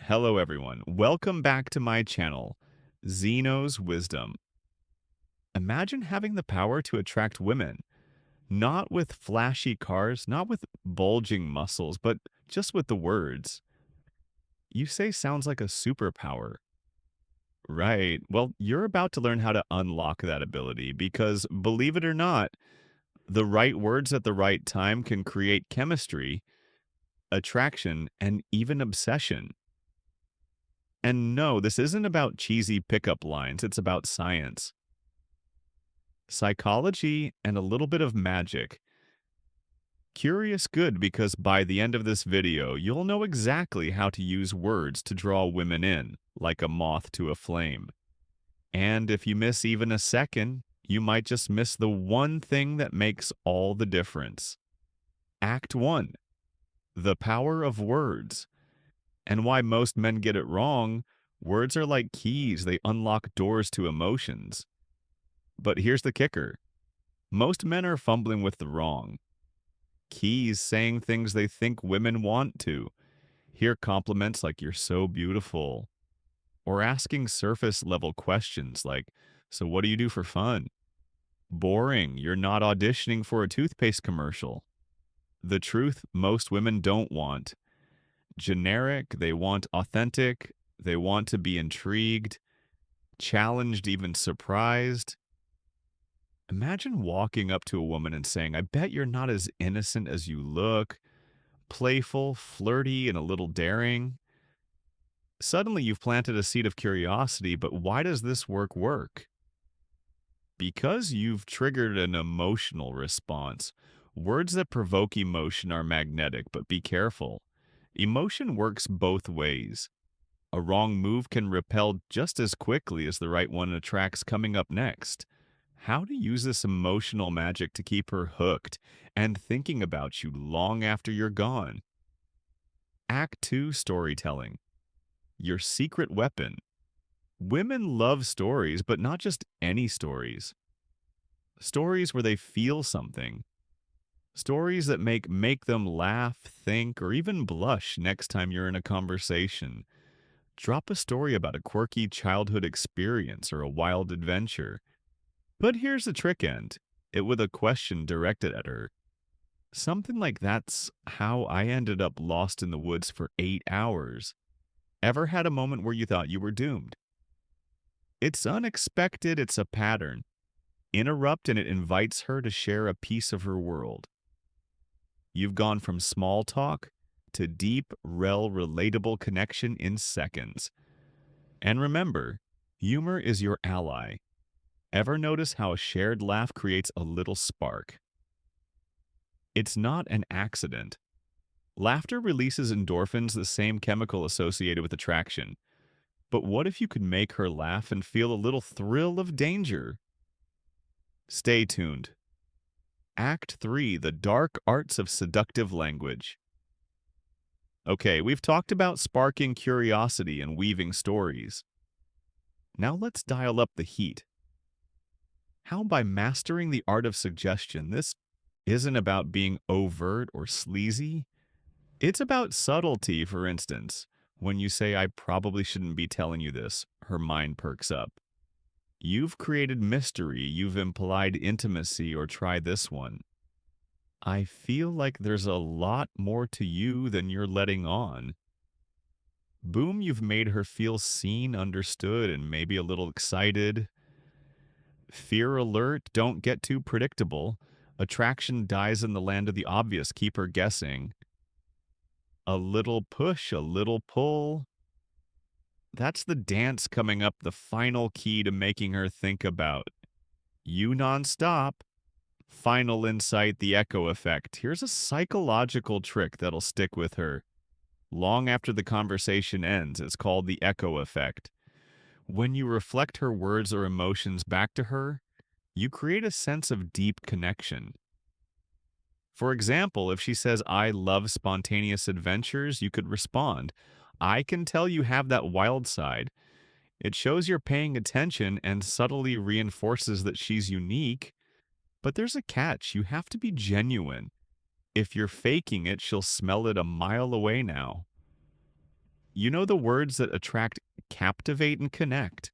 Hello, everyone. Welcome back to my channel, Zeno's Wisdom. Imagine having the power to attract women, not with flashy cars, not with bulging muscles, but just with the words. You say sounds like a superpower. Right. Well, you're about to learn how to unlock that ability because, believe it or not, the right words at the right time can create chemistry, attraction, and even obsession. And no, this isn't about cheesy pickup lines, it's about science, psychology, and a little bit of magic. Curious good because by the end of this video, you'll know exactly how to use words to draw women in, like a moth to a flame. And if you miss even a second, you might just miss the one thing that makes all the difference. Act 1. The power of words. And why most men get it wrong, words are like keys, they unlock doors to emotions. But here's the kicker. Most men are fumbling with the wrong keys, saying things they think women want to. Hear compliments like you're so beautiful, or asking surface level questions like, so what do you do for fun? Boring, you're not auditioning for a toothpaste commercial. The truth most women don't want. Generic, they want authentic, they want to be intrigued, challenged, even surprised. Imagine walking up to a woman and saying, I bet you're not as innocent as you look, playful, flirty, and a little daring. Suddenly you've planted a seed of curiosity, but why does this work? Because you've triggered an emotional response. Words that provoke emotion are magnetic, but be careful. Emotion works both ways. A wrong move can repel just as quickly as the right one attracts coming up next. How to use this emotional magic to keep her hooked and thinking about you long after you're gone. Act 2 Storytelling. Your secret weapon. Women love stories, but not just any stories. Stories where they feel something. Stories that make them laugh, think, or even blush next time you're in a conversation. Drop a story about a quirky childhood experience or a wild adventure. But here's the trick end. It with a question directed at her. Something like that's how I ended up lost in the woods for 8 hours. Ever had a moment where you thought you were doomed? It's unexpected, it's a pattern. Interrupt and it invites her to share a piece of her world. You've gone from small talk to deep, relatable connection in seconds. And remember, humor is your ally. Ever notice how a shared laugh creates a little spark? It's not an accident. Laughter releases endorphins, the same chemical associated with attraction. But what if you could make her laugh and feel a little thrill of danger? Stay tuned. Act 3 The Dark Arts of Seductive Language. Okay, we've talked about sparking curiosity and weaving stories. Now let's dial up the heat. How by mastering the art of suggestion, this isn't about being overt or sleazy. It's about subtlety, for instance. When you say, I probably shouldn't be telling you this, her mind perks up. You've created mystery, you've implied intimacy, or try this one. I feel like there's a lot more to you than you're letting on. Boom, you've made her feel seen, understood, and maybe a little excited. Fear alert, don't get too predictable. Attraction dies in the land of the obvious, keep her guessing. A little push, a little pull. That's the dance coming up, the final key to making her think about you nonstop. Final insight, the echo effect. Here's a psychological trick that'll stick with her long after the conversation ends. It's called the echo effect. When you reflect her words or emotions back to her, you create a sense of deep connection. For example, if she says, I love spontaneous adventures, you could respond, I can tell you have that wild side. It shows you're paying attention and subtly reinforces that she's unique. But there's a catch. You have to be genuine. If you're faking it, she'll smell it a mile away now. You know the words that attract, captivate, and connect.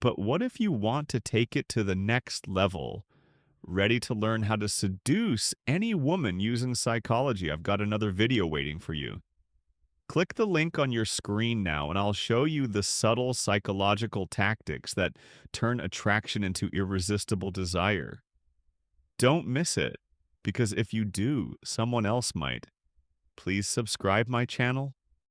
But what if you want to take it to the next level? Ready to learn how to seduce any woman using psychology? I've got another video waiting for you. Click the link on your screen now, and I'll show you the subtle psychological tactics that turn attraction into irresistible desire. Don't miss it, because if you do, someone else might. Please subscribe my channel